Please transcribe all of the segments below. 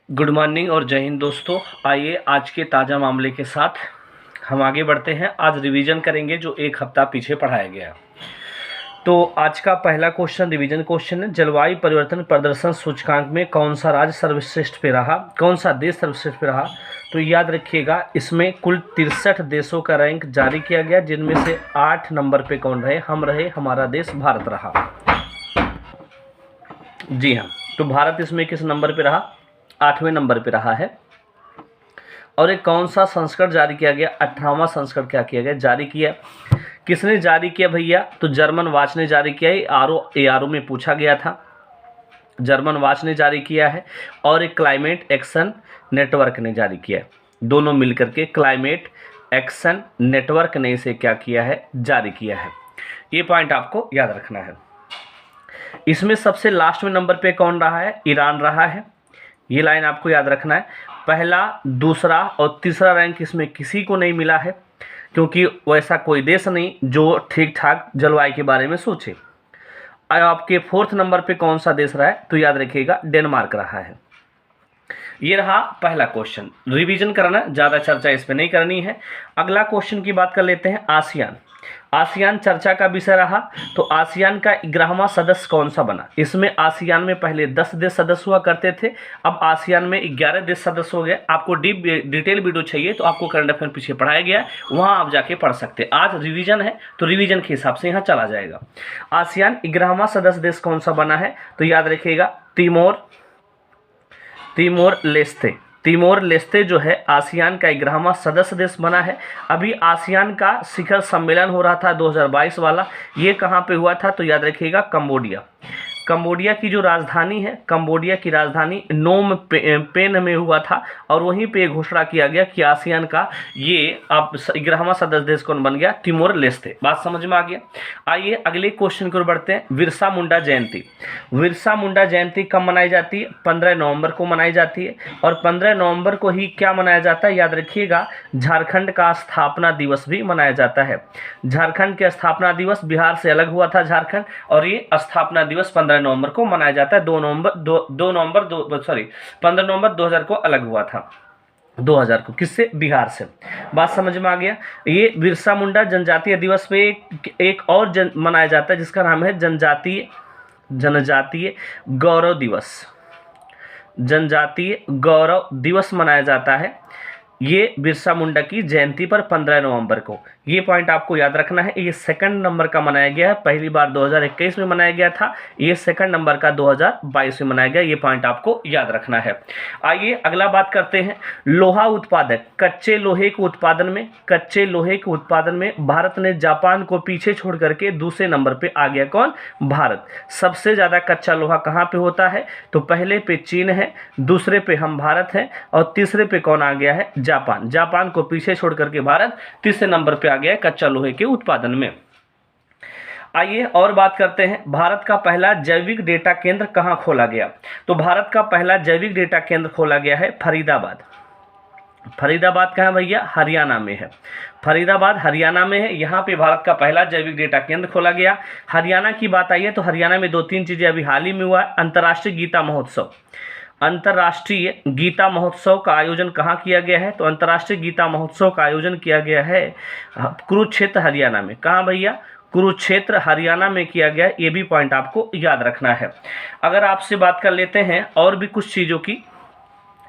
Good morning और जय हिंद दोस्तों। आइए आज के ताज़ा मामले के साथ हम आगे बढ़ते हैं। आज रिवीजन करेंगे जो एक हफ्ता पीछे पढ़ाया गया। तो आज का पहला क्वेश्चन रिवीजन क्वेश्चन है, जलवायु परिवर्तन प्रदर्शन सूचकांक में कौन सा राज्य सर्वश्रेष्ठ पे रहा, कौन सा देश सर्वश्रेष्ठ पे रहा। तो याद रखिएगा, इसमें कुल 63 देशों का रैंक जारी किया गया, जिनमें से 8 नंबर पे कौन रहे, हम रहे, हमारा देश भारत रहा। जी हाँ, तो भारत इसमें किस नंबर पे रहा, 8वें नंबर पे रहा है। और एक कौन सा संस्करण जारी किया गया, 18वां संस्करण क्या किया गया, जारी किया। किसने जारी किया भैया, तो जर्मन वॉच ने जारी किया है। ARO में पूछा गया था, जर्मन वॉच ने जारी किया है। और एक क्लाइमेट एक्शन नेटवर्क ने जारी किया है। दोनों मिलकर के क्लाइमेट एक्शन नेटवर्क ने इसे क्या किया है, जारी किया है। ये पॉइंट आपको याद रखना है। इसमें सबसे लास्ट में नंबर पे कौन रहा है, ईरान रहा है। ये लाइन आपको याद रखना है। पहला, दूसरा और तीसरा रैंक इसमें किसी को नहीं मिला है, क्योंकि वैसा कोई देश नहीं जो ठीक ठाक जलवायु के बारे में सोचे। आपके 4th नंबर पे कौन सा देश रहा है, तो याद रखिएगा डेनमार्क रहा है। ये रहा पहला क्वेश्चन। रिवीजन करना, ज़्यादा चर्चा इस पर नहीं करनी है। अगला क्वेश्चन की बात कर लेते हैं। आसियान, आसियान चर्चा का विषय रहा। तो आसियान का 11वां सदस्य कौन सा बना। इसमें आसियान में पहले 10 देश सदस्य हुआ करते थे, अब आसियान में 11 देश सदस्य हो गए। आपको डिटेल वीडियो चाहिए तो आपको करंट अफेयर पीछे पढ़ाया गया है, वहाँ आप जाके पढ़ सकते हैं। आज रिवीजन है तो रिवीजन के हिसाब से यहाँ चला जाएगा। आसियान 11वां सदस्य देश कौन सा बना है, तो याद रखिएगा तिमोर लेस्ते। तिमोर लेस्ते जो है आसियान का 11वां सदस्य देश बना है। अभी आसियान का शिखर सम्मेलन हो रहा था 2022 वाला, ये कहाँ पे हुआ था, तो याद रखिएगा कंबोडिया। कंबोडिया की जो राजधानी है, कंबोडिया की राजधानी नोम पेन में हुआ था। और वहीं पे घोषणा किया गया कि आसियान का ये अब 11वां सदस्य देश कौन बन गया, तिमोर लेस्ते। बात समझ में आ गया। आइए अगले क्वेश्चन की ओर बढ़ते हैं। बिरसा मुंडा जयंती, बिरसा मुंडा जयंती कब मनाई जाती है, 15 नवंबर को मनाई जाती है। और 15 नवंबर को ही क्या मनाया जाता है, याद रखिएगा, झारखंड का स्थापना दिवस भी मनाया जाता है। झारखंड के स्थापना दिवस, बिहार से अलग हुआ था झारखंड, और ये स्थापना दिवस 15 नवंबर को मनाया जाता है। 15 नवंबर 2000 को अलग हुआ था, 2000 को, किससे, बिहार से। बात समझ में आ गया। ये बिरसा मुंडा जनजातीय दिवस पे एक और मनाया जाता है, जिसका नाम है जनजातीय गौरव दिवस। जनजातीय गौरव दिवस मनाया जाता है ये बिरसा मुंडा की जयंती पर 15 नवंबर को। ये पॉइंट आपको याद रखना है। ये 2nd नंबर का मनाया गया है, पहली बार 2021 में मनाया गया था, ये 2nd नंबर का 2022 में मनाया गया। ये पॉइंट आपको याद रखना है। आइए अगला बात करते हैं। लोहा उत्पादक, कच्चे लोहे के उत्पादन में भारत ने जापान को पीछे छोड़ करके दूसरे नंबर पे आ गया। कौन, भारत। सबसे ज़्यादा कच्चा लोहा कहाँ पे होता है, तो पहले पे चीन है, दूसरे पे हम भारत हैं, और तीसरे पे कौन आ गया है, जापान। जापान को पीछे छोड़ करके भारत तीसरे नंबर पे आ गया है कच्चा लोहे के उत्पादन में। आइए और बात करते हैं। भारत का पहला जैविक डेटा केंद्र कहां खोला गया, तो भारत का पहला जैविक डेटा केंद्र खोला गया है फरीदाबाद। फरीदाबाद कहाँ है भैया, हरियाणा में है। फरीदाबाद हरियाणा में है, यहाँ पे भारत का पहला जैविक डेटा केंद्र खोला गया। हरियाणा की बात आई है तो हरियाणा में 2-3 चीजें अभी हाल ही में हुआ है। अंतर्राष्ट्रीय गीता महोत्सव, अंतर्राष्ट्रीय गीता महोत्सव का आयोजन कहाँ किया गया है, तो अंतर्राष्ट्रीय गीता महोत्सव का आयोजन किया गया है कुरुक्षेत्र हरियाणा में। कहाँ भैया, कुरुक्षेत्र हरियाणा में किया गया। ये भी पॉइंट आपको याद रखना है। अगर आपसे बात कर लेते हैं और भी कुछ चीज़ों की,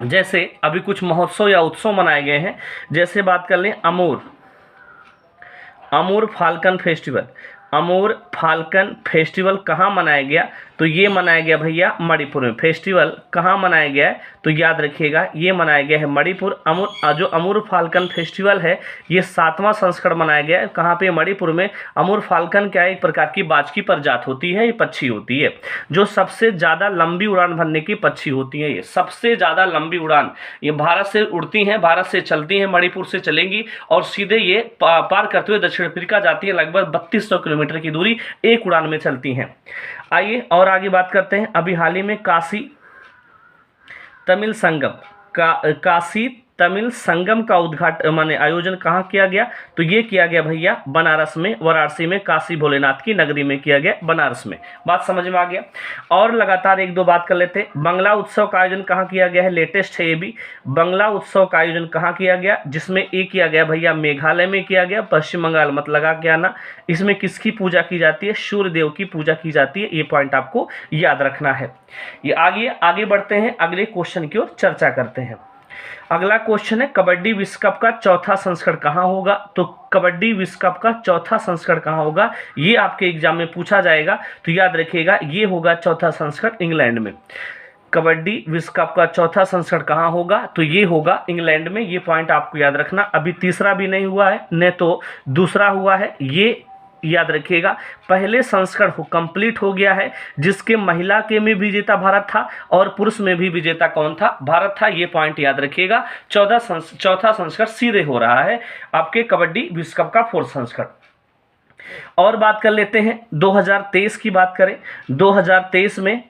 जैसे अभी कुछ महोत्सव या उत्सव मनाए गए हैं, जैसे बात कर लें अमूर फाल्कन फेस्टिवल। अमूर फाल्कन फेस्टिवल कहाँ मनाया गया, तो ये मनाया गया भैया मणिपुर में। फेस्टिवल कहाँ मनाया गया है, तो याद रखिएगा ये मनाया गया है मणिपुर। जो अमूर फाल्कन फेस्टिवल है ये 7वां संस्करण मनाया गया है। कहाँ पे, मणिपुर में। अमूर फाल्कन क्या है, एक प्रकार की बाज की प्रजाति होती है, ये पक्षी होती है जो सबसे ज़्यादा लंबी उड़ान भरने की पक्षी होती है। ये सबसे ज़्यादा लंबी उड़ान ये भारत से उड़ती हैं, भारत से चलती हैं, मणिपुर से चलेंगी और सीधे ये पार करते हुए दक्षिण अफ्रीका जाती है। लगभग 3200 किलोमीटर की दूरी एक उड़ान में चलती हैं। आइए और आगे बात करते हैं। अभी हाल ही में काशी तमिल संगम का उद्घाटन माने आयोजन कहाँ किया गया? तो ये किया गया भैया बनारस में, वाराणसी में, काशी भोलेनाथ की नगरी में किया गया, बनारस में। बात समझ में आ गया। और लगातार एक दो बात कर लेते हैं। बंगला उत्सव का आयोजन कहाँ किया गया है? लेटेस्ट है ये भी। बंगला उत्सव का आयोजन कहाँ किया गया? जिसमें एक किया गया भैया मेघालय में किया गया, पश्चिम बंगाल मत लगा के आना। इसमें किसकी पूजा की जाती है? सूर्य देव की पूजा की जाती है। ये पॉइंट आपको याद रखना है। ये आगे बढ़ते हैं, अगले क्वेश्चन की ओर चर्चा करते हैं। अगला क्वेश्चन है कबड्डी विश्व कप का चौथा संस्करण कहाँ होगा? तो कबड्डी विश्व कप का चौथा संस्करण कहाँ होगा? ये आपके एग्जाम में पूछा जाएगा, तो याद रखिएगा ये होगा चौथा संस्करण इंग्लैंड में। कबड्डी विश्व कप का चौथा संस्करण कहाँ होगा? तो ये होगा इंग्लैंड में। ये पॉइंट आपको याद रखना। अभी तीसरा भी नहीं हुआ है, न तो दूसरा हुआ है, ये याद रखिएगा। पहले संस्करण कंप्लीट हो गया है, जिसके महिला के में विजेता भारत था और पुरुष में भी विजेता कौन था? भारत था। ये पॉइंट याद रखिएगा। चौथा संस्करण सीधे हो रहा है आपके कबड्डी विश्व कप का फोर्थ संस्करण। और बात कर लेते हैं 2023 की बात करें। 2023 में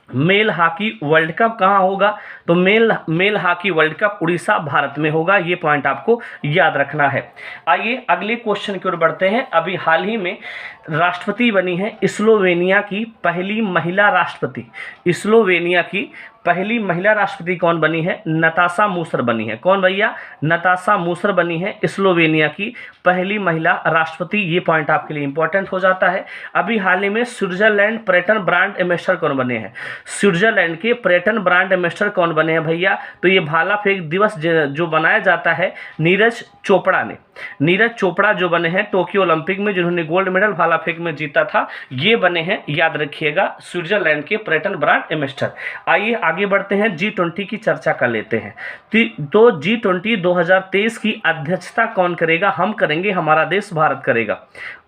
मेल हॉकी वर्ल्ड कप कहाँ होगा? तो male hockey world cup Orissa Bharat में होगा। ये पॉइंट आपको याद रखना है। आइए अगले क्वेश्चन की ओर बढ़ते हैं। अभी हाल ही में राष्ट्रपति बनी है स्लोवेनिया की पहली महिला राष्ट्रपति। स्लोवेनिया की पहली महिला राष्ट्रपति कौन बनी है? नताशा मूसर बनी है। कौन भैया? नताशा मूसर बनी है स्लोवेनिया की पहली महिला राष्ट्रपति। ये पॉइंट आपके लिए इंपॉर्टेंट हो जाता है। अभी हाल ही में स्विट्जरलैंड पर्यटन ब्रांड एम्बेसडर कौन बने हैं? स्विट्जरलैंड के पर्यटन ब्रांड एम्बेसडर कौन बने हैं भैया? तो ये भाला फेंक दिवस जो बनाया जाता है नीरज चोपड़ा ने। नीरज चोपड़ा जो बने हैं टोक्यो ओलंपिक में, जिन्होंने गोल्ड मेडल भाला फेंक में जीता था, ये बने हैं, याद रखिएगा, स्विट्जरलैंड के पर्यटन ब्रांड एम्बेसडर। आइए आगे बढ़ते हैं, G20 की चर्चा कर लेते हैं। तो G20 2023 की अध्यक्षता कौन करेगा? हम करेंगे, हमारा देश भारत करेगा।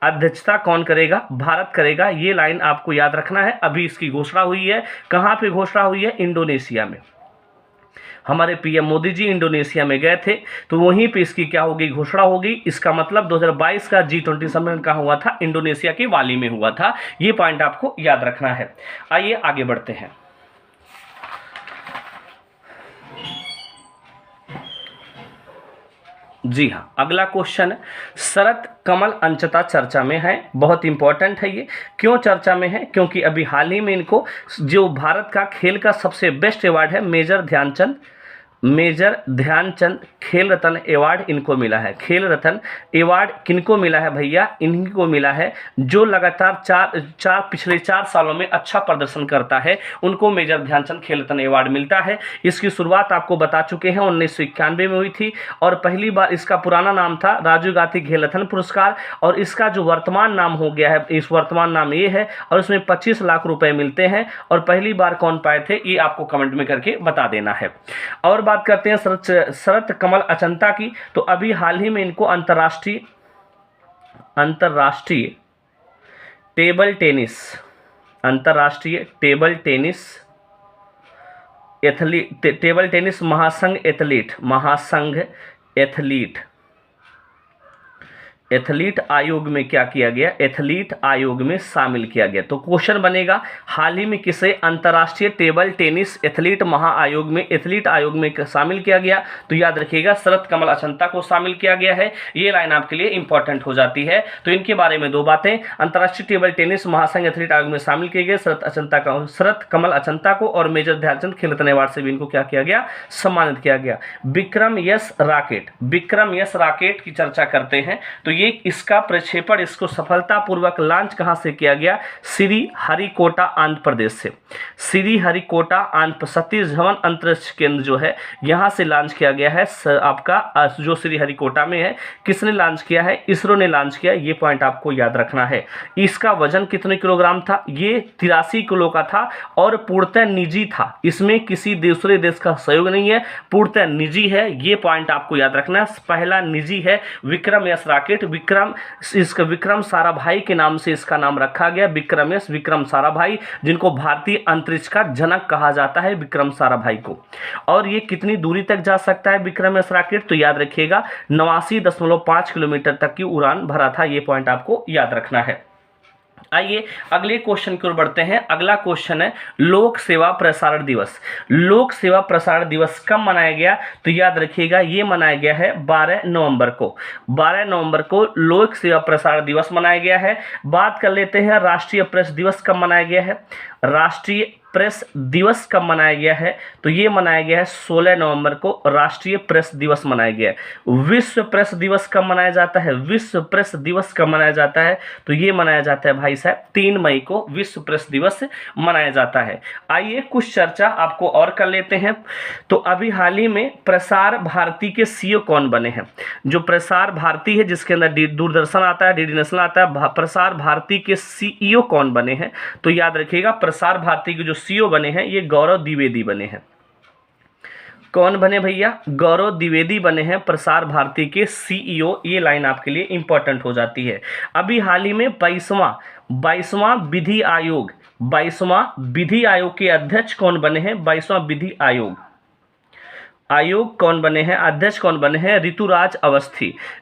अध्यक्षता कौन करेगा? भारत करेगा। ये लाइन आपको याद रखना है। अभी इसकी घोषणा हुई है। कहाँ पे घोषणा हुई है? इंडोनेशिया में। हमारे पीएम मोदी जी इंडोनेशिया में गए थे, तो वहीं पे इसकी क्या होगी? घोषणा होगी। इसका मतलब 2022 का G20 सम्मेलन कहाँ हुआ था? इंडोनेशिया के बाली में हुआ था। ये पॉइंट आपको याद रखना है। आइए आगे बढ़ते हैं। जी हाँ, अगला क्वेश्चन है शरत कमल अंचता चर्चा में है। बहुत इंपॉर्टेंट है ये। क्यों चर्चा में है? क्योंकि अभी हाल ही में इनको जो भारत का खेल का सबसे बेस्ट अवार्ड है मेजर ध्यानचंद खेल रत्न अवार्ड इनको मिला है। खेल रत्न अवार्ड किनको मिला है भैया? इन्हीं को मिला है जो लगातार पिछले 4 सालों में अच्छा प्रदर्शन करता है, उनको मेजर ध्यानचंद खेल रत्न अवार्ड मिलता है। इसकी शुरुआत आपको बता चुके हैं 1991 में हुई थी और पहली बार इसका पुराना नाम था राजीव गांधी खेल रत्न पुरस्कार, और इसका जो वर्तमान नाम हो गया है, इस वर्तमान नाम ये है, और इसमें 25 लाख रुपए मिलते हैं। और पहली बार कौन पाए थे, ये आपको कमेंट में करके बता देना है। और बात करते हैं शरत कमल अंचता की। तो अभी हाल ही में इनको अंतर्राष्ट्रीय टेबल टेनिस महासंघ एथलीट आयोग में क्या किया गया? एथलीट आयोग में शामिल किया गया। तो क्वेश्चन बनेगा हाल ही में किसे अंतर्राष्ट्रीय टेबल टेनिस एथलीट आयोग में शामिल किया गया? तो याद रखिएगा शरत कमल अंचता को शामिल किया गया है। ये लाइन आपके लिए इंपॉर्टेंट हो जाती है। तो इनके बारे में दो बातें, अंतर्राष्ट्रीय टेबल टेनिस महासंघ एथलीट आयोग में शामिल किए गए शरत कमल अंचता को, और मेजर ध्यानचंद खेल रत्न अवार्ड से भी इनको क्या किया गया? सम्मानित किया गया। विक्रम यस रॉकेट की चर्चा करते हैं। तो ये इसका प्रक्षेपण, इसको सफलतापूर्वक लॉन्च कहां से किया गया? श्रीहरिकोटा आंध्र प्रदेश से। श्रीहरिकोटा आंध्र सतीश धवन अंतरिक्ष केंद्र जो है, यहां से लॉन्च किया गया है। आपका जो श्रीहरिकोटा में है, किसने लॉन्च किया है? इसरो ने लॉन्च किया। ये पॉइंट आपको याद रखना है। इसका वजन कितने किलोग्राम था? ये 83 किलो का था और पूर्णतः निजी था। इसमें किसी दूसरे देश का सहयोग नहीं है, पूर्णतः निजी है। ये पॉइंट आपको याद रखना। पहला निजी है विक्रम यस रॉकेट। विक्रम साराभाई के नाम से इसका नाम रखा गया। विक्रम साराभाई, जिनको भारतीय अंतरिक्ष का जनक कहा जाता है, विक्रम साराभाई को। और ये कितनी दूरी तक जा सकता है विक्रम एस रॉकेट? तो याद रखिएगा 89.5 किलोमीटर तक की उड़ान भरा था। ये पॉइंट आपको याद रखना है। आइए अगले क्वेश्चन की ओर बढ़ते हैं। अगला क्वेश्चन है लोक सेवा प्रसारण दिवस। लोक सेवा प्रसारण दिवस कब मनाया गया? तो याद रखिएगा ये मनाया गया है 12 नवंबर को। 12 नवंबर को लोक सेवा प्रसारण दिवस मनाया गया है। बात कर लेते हैं राष्ट्रीय प्रेस दिवस कब मनाया गया है। राष्ट्रीय प्रेस दिवस कब मनाया गया है? तो ये मनाया गया है 16 नवंबर को राष्ट्रीय प्रेस दिवस मनाया गया है। विश्व प्रेस दिवस कब मनाया जाता है? विश्व प्रेस दिवस कब मनाया जाता है? तो ये मनाया जाता है भाई साहब 3 मई को विश्व प्रेस दिवस मनाया जाता है। आइए कुछ चर्चा आपको और कर लेते हैं। तो अभी हाल ही में प्रसार भारती के सीईओ कौन बने हैं? जो प्रसार भारती है जिसके अंदर दूरदर्शन आता है, डीडी नेशनल आता है, प्रसार भारती के सीईओ कौन बने हैं? तो याद रखिएगा प्रसार भारती के जो सीईओ बने हैं ये गौरव द्विवेदी बने हैं। कौन बने भैया? गौरव द्विवेदी बने हैं प्रसार भारती के सीईओ। ये लाइन आपके लिए इंपॉर्टेंट हो जाती है। अभी हाल ही में 22वां विधि आयोग के अध्यक्ष कौन बने हैं? 22वां विधि आयोग कौन बने हैं? अध्यक्ष कौन बने हैं?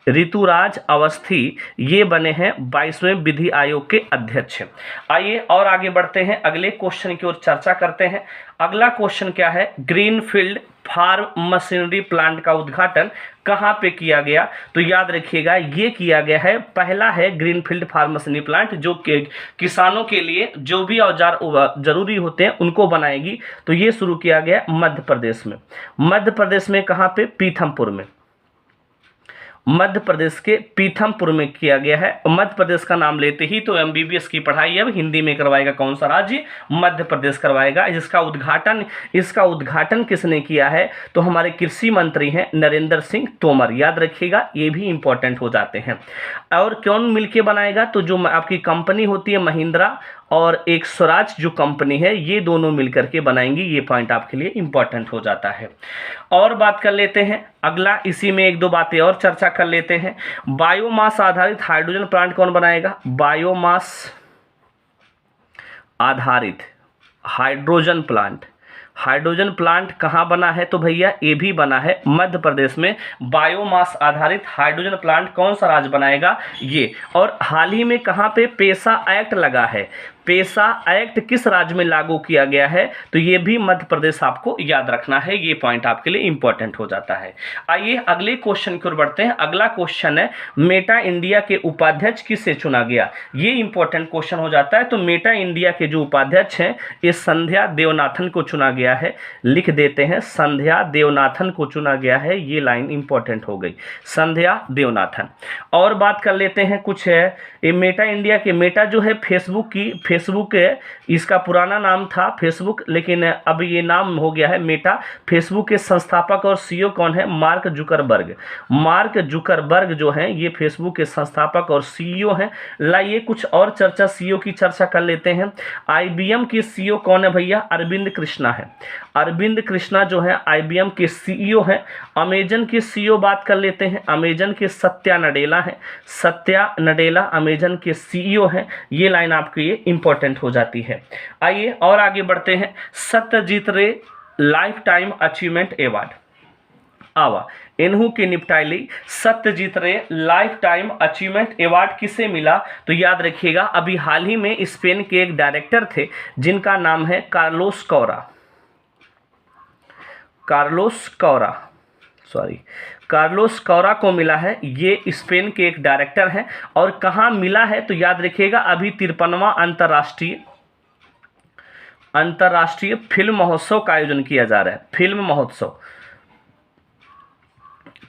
ऋतुराज अवस्थी ये बने हैं 22वें विधि आयोग के अध्यक्ष। आइए और आगे बढ़ते हैं, अगले क्वेश्चन की ओर चर्चा करते हैं। अगला क्वेश्चन क्या है? ग्रीनफील्ड फार्म मशीनरी प्लांट का उद्घाटन कहाँ पे किया गया? तो याद रखिएगा ये किया गया है, पहला है ग्रीनफील्ड फार्म मशीनरी प्लांट जो किसानों के लिए जो भी औजार जरूरी होते हैं उनको बनाएगी। तो ये शुरू किया गया मध्य प्रदेश में। मध्य प्रदेश में कहाँ पे? पीथमपुर में। मध्य प्रदेश के पीथमपुर में किया गया है। मध्य प्रदेश का नाम लेते ही तो एमबीबीएस की पढ़ाई अब हिंदी में करवाएगा कौन सा राज्य? मध्य प्रदेश करवाएगा। इसका उद्घाटन किसने किया है? तो हमारे कृषि मंत्री हैं नरेंद्र सिंह तोमर। याद रखिएगा ये भी इंपॉर्टेंट हो जाते हैं। और कौन मिलके बनाएगा? तो जो आपकी कंपनी होती है महिंद्रा और एक स्वराज जो कंपनी है ये दोनों मिलकर के बनाएंगी। ये पॉइंट आपके लिए इंपॉर्टेंट हो जाता है। और बात कर लेते हैं अगला, इसी में एक दो बातें और चर्चा कर लेते हैं। बायोमास आधारित हाइड्रोजन प्लांट कौन बनाएगा? बायोमास आधारित हाइड्रोजन प्लांट कहाँ बना है? तो भैया ये भी बना है मध्य प्रदेश में। बायोमास आधारित हाइड्रोजन प्लांट कौन सा राज्य बनाएगा? ये। और हाल ही में कहाँ पे पेसा एक्ट लगा है? पेसा एक्ट किस राज्य में लागू किया गया है? तो ये भी मध्य प्रदेश आपको याद रखना है। ये पॉइंट आपके लिए इंपॉर्टेंट हो जाता है। आइए अगले क्वेश्चन की ओर बढ़ते हैं। अगला क्वेश्चन है मेटा इंडिया के उपाध्यक्ष किसे चुना गया? ये इंपॉर्टेंट क्वेश्चन हो जाता है। तो मेटा इंडिया के जो उपाध्यक्ष हैं ये संध्या देवनाथन को चुना गया है। लिख देते हैं संध्या देवनाथन को चुना गया है। ये लाइन इंपॉर्टेंट हो गई, संध्या देवनाथन। और बात कर लेते हैं कुछ है ये मेटा इंडिया के, मेटा जो है फेसबुक है, इसका पुराना नाम था फेसबुक लेकिन अब ये नाम हो गया है मेटा। फेसबुक के संस्थापक और सीईओ कौन है? मार्क जुकरबर्ग जो हैं ये फेसबुक के संस्थापक और सीईओ हैं। लाइए कुछ और चर्चा सीईओ की चर्चा कर लेते हैं। आईबीएम के सीईओ कौन है भैया? अरविंद कृष्णा है। अरविंद कृष्णा जो है आईबीएम के सीईओ हैं। अमेजन के सीईओ बात कर लेते हैं। अमेजन के सत्या नडेला अमेजन के सीईओ हैं। ये लाइन आपके लिए इंपॉर्टेंट हो जाती है। आइए और आगे बढ़ते हैं। सत्यजीत रे लाइफ टाइम अचीवमेंट अवार्ड इन्हू के निपटाइली सत्यजीत रे लाइफ टाइम अचीवमेंट अवार्ड किसे मिला? तो याद रखिएगा अभी हाल ही में स्पेन के एक डायरेक्टर थे जिनका नाम है कार्लोस कौरा को मिला है। ये स्पेन के एक डायरेक्टर हैं। और कहाँ मिला है? तो याद रखिएगा अभी 53वां अंतर्राष्ट्रीय फिल्म महोत्सव का आयोजन किया जा रहा है।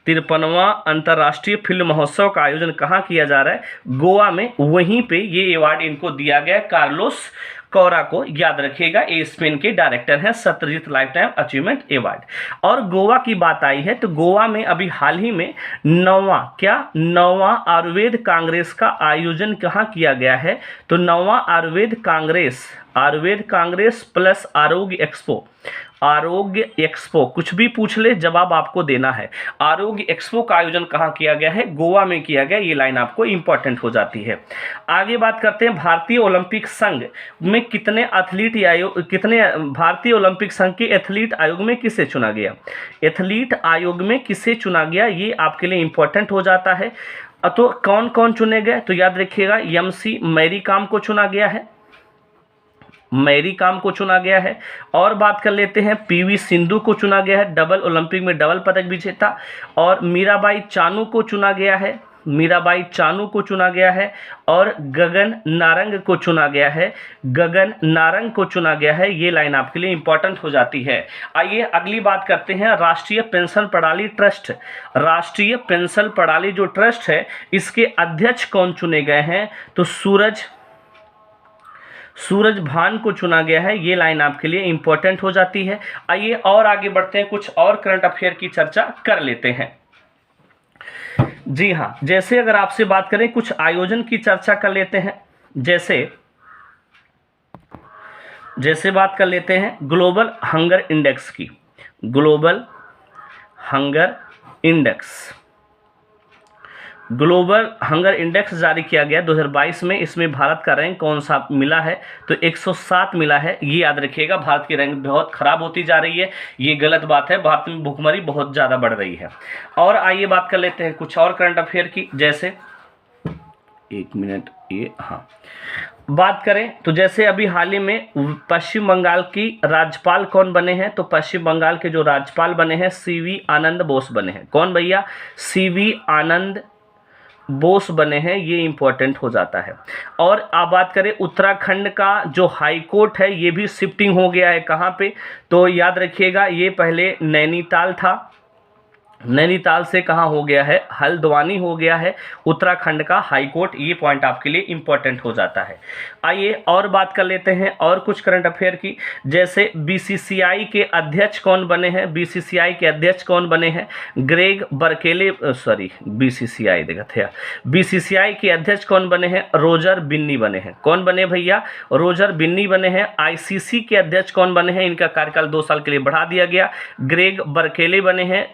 53वां अंतर्राष्ट्रीय फिल्म महोत्सव का आयोजन कहाँ किया जा रहा है? गोवा में। वहीं पे ये अवार्ड इनको दिया गया कार्लोस कौरा को। याद रखिएगा ये स्पेन के डायरेक्टर हैं। Satyajit life time achievement award. और गोवा की बात आई है तो गोवा में अभी हाल ही में 9वां आयुर्वेद कांग्रेस का आयोजन कहाँ किया गया है? तो 9वां आयुर्वेद कांग्रेस प्लस आरोग्य एक्सपो कुछ भी पूछ ले जवाब आपको देना है। आरोग्य एक्सपो का आयोजन कहाँ किया गया है? गोवा में किया गया। ये लाइन आपको इंपॉर्टेंट हो जाती है। आगे बात करते हैं भारतीय ओलंपिक संघ में भारतीय ओलंपिक संघ के एथलीट आयोग में किसे चुना गया? एथलीट आयोग में किसे चुना गया ये आपके लिए इंपॉर्टेंट हो जाता है। तो कौन कौन चुने गए, तो याद रखिएगा एमसी मैरी कॉम को चुना गया है, मैरी कॉम को चुना गया है। और बात कर लेते हैं पीवी सिंधु को चुना गया है, डबल ओलंपिक में डबल पदक विजेता। और मीराबाई चानू को चुना गया है, मीराबाई चानू को चुना गया है। और गगन नारंग को चुना गया है, गगन नारंग को चुना गया है। ये लाइन आपके लिए इंपॉर्टेंट हो जाती है। आइए अगली बात करते हैं राष्ट्रीय पेंशन प्रणाली ट्रस्ट। राष्ट्रीय पेंशन प्रणाली जो ट्रस्ट है इसके अध्यक्ष कौन चुने गए हैं, तो सूरज भान को चुना गया है। ये लाइन आपके लिए इंपॉर्टेंट हो जाती है। आइए और आगे बढ़ते हैं, कुछ और करंट अफेयर की चर्चा कर लेते हैं। जी हाँ, जैसे अगर आपसे बात करें कुछ आयोजन की चर्चा कर लेते हैं, जैसे बात कर लेते हैं ग्लोबल हंगर इंडेक्स की। Global hunger index, global hunger index जारी किया गया 2022 में। इसमें भारत का रैंक कौन सा मिला है, तो 107 मिला है। ये याद रखिएगा, भारत की रैंक बहुत खराब होती जा रही है, ये गलत बात है। भारत में भुखमरी बहुत ज़्यादा बढ़ रही है। और आइए बात कर लेते हैं कुछ और करंट अफेयर की, जैसे एक मिनट, ये हाँ बात करें तो जैसे अभी हाल ही में पश्चिम बंगाल की राज्यपाल कौन बने हैं, तो पश्चिम बंगाल के जो राज्यपाल बने हैं सीवी आनंद बोस बने हैं। कौन भैया, सीवी आनंद बोस बने हैं। ये इंपॉर्टेंट हो जाता है। और आप बात करें उत्तराखंड का जो हाई कोर्ट है ये भी शिफ्टिंग हो गया है कहाँ पे, तो याद रखिएगा ये पहले नैनीताल था, नैनीताल से कहाँ हो गया है, हल्द्वानी हो गया है उत्तराखंड का हाई कोर्ट। ये पॉइंट आपके लिए इंपॉर्टेंट हो जाता है। आइए और बात कर लेते हैं और कुछ करंट अफेयर की, जैसे बीसीसीआई के अध्यक्ष कौन बने हैं, बीसीसीआई के अध्यक्ष कौन बने हैं, ग्रेग बर्केले, बीसीसीआई देखा थे, बीसीसीआई के अध्यक्ष कौन बने हैं, रोजर बिन्नी बने हैं। कौन बने भैया, रोजर बिन्नी बने हैं। आईसीसी के अध्यक्ष कौन बने हैं, इनका कार्यकाल 2 साल के लिए बढ़ा दिया गया, ग्रेग बर्केले बने हैं,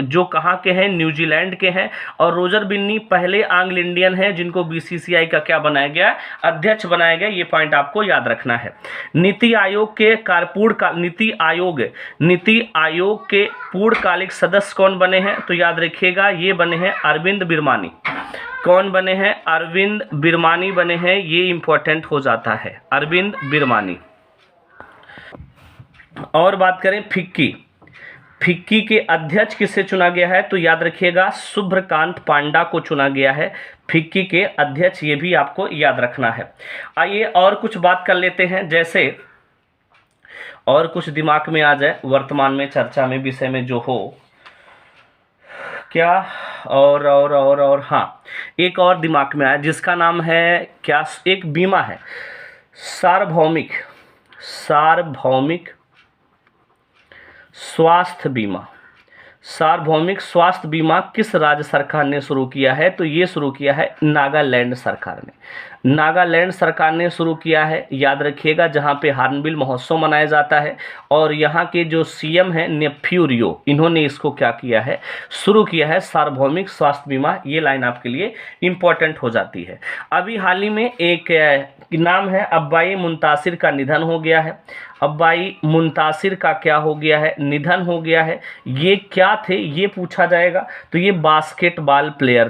जो कहाँ के हैं, न्यूजीलैंड के हैं। और रोजर बिन्नी पहले एंग्लो इंडियन हैं जिनको बीसीसीआई का क्या बनाया गया, अध्यक्ष बनाया गया। ये पॉइंट आपको याद रखना है। नीति आयोग के नीति आयोग के पूर्णकालिक सदस्य कौन बने हैं, तो याद रखिएगा ये बने हैं अरविंद बिरमानी। कौन बने हैं, अरविंद बिरमानी बने हैं। ये इंपॉर्टेंट हो जाता है, अरविंद बिरमानी। और बात करें फिक्की के अध्यक्ष किसे चुना गया है, तो याद रखिएगा शुभ्रकांत पांडा को चुना गया है फिक्की के अध्यक्ष। ये भी आपको याद रखना है। आइए और कुछ बात कर लेते हैं, जैसे और कुछ दिमाग में आ जाए वर्तमान में चर्चा में विषय में जो हो क्या, और हाँ एक और दिमाग में आया जिसका नाम है क्या, एक बीमा है सार्वभौमिक स्वास्थ्य बीमा। सार्वभौमिक स्वास्थ्य बीमा किस राज्य सरकार ने शुरू किया है, तो ये शुरू किया है नागालैंड सरकार ने। नागालैंड सरकार ने शुरू किया है, याद रखिएगा, जहाँ पे हार्नबिल महोत्सव मनाया जाता है। और यहाँ के जो सीएम हैं नेफ्यू रियो, इन्होंने इसको क्या किया है, शुरू किया है सार्वभौमिक स्वास्थ्य बीमा। ये लाइन आपके लिए इंपॉर्टेंट हो जाती है। अभी हाल ही में एक नाम है अब्बाई मुंतासिर का निधन हो गया है। अब्बाई मुंतासिर का क्या हो गया है, निधन हो गया है। ये क्या थे ये पूछा जाएगा, तो ये बास्केटबॉल प्लेयर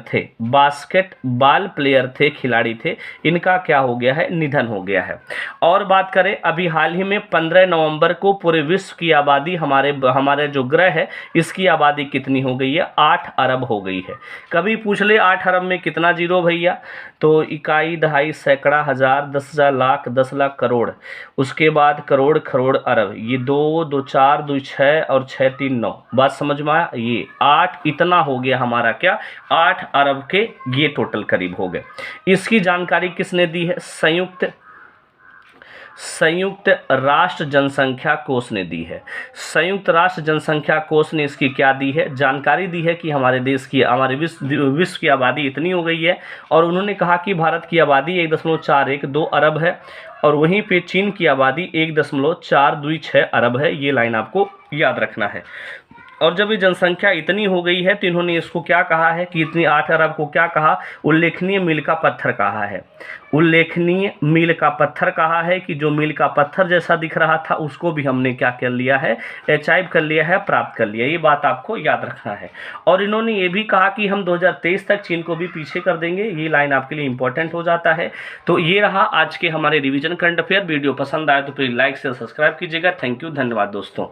थे, खिलाड़ी थे। इनका क्या हो गया है, निधन हो गया है। और बात करें अभी हाल ही में 15 नवंबर को पूरे विश्व की आबादी, हमारे जो ग्रह है इसकी आबादी कितनी हो गई है, 8 अरब हो गई है। कभी पूछ ले 8 अरब में कितना जीरो भैया, तो इकाई, दहाई, सैकड़ा, हजार, 10,000, लाख, 10 लाख, करोड़, उसके बाद करोड़, अरब। ये 2, 2, 4, 2, 6 और 6, 3, 9। बात समझ में आया, ये 8 इतना हो गया हमारा क्या, 8 अरब के ये टोटल करीब हो गए। इसकी जानकारी किसने दी है, संयुक्त राष्ट्र जनसंख्या कोष ने दी है। संयुक्त राष्ट्र जनसंख्या कोष ने इसकी क्या दी है, जानकारी दी है कि हमारे देश की, हमारे विश्व की आबादी इतनी हो गई है। और उन्होंने कहा कि भारत की आबादी 1.412 अरब है और वहीं पे चीन की आबादी 1.426 अरब है। ये लाइन आपको याद रखना है। और जब ये जनसंख्या इतनी हो गई है तो इन्होंने इसको क्या कहा है कि इतनी 8 अरब को क्या कहा, उल्लेखनीय मील का पत्थर कहा है। उल्लेखनीय मील का पत्थर कहा है कि जो मील का पत्थर जैसा दिख रहा था उसको भी हमने क्या कर लिया है, अचीव कर लिया है, प्राप्त कर लिया। ये बात आपको याद रखना है। और इन्होंने ये भी कहा कि हम 2023 तक चीन को भी पीछे कर देंगे। ये लाइन आपके लिए इंपॉर्टेंट हो जाता है। तो ये रहा आज के हमारे रिवीजन करंट अफेयर। वीडियो पसंद आए तो प्लीज़ लाइक से सब्सक्राइब कीजिएगा। थैंक यू, धन्यवाद दोस्तों।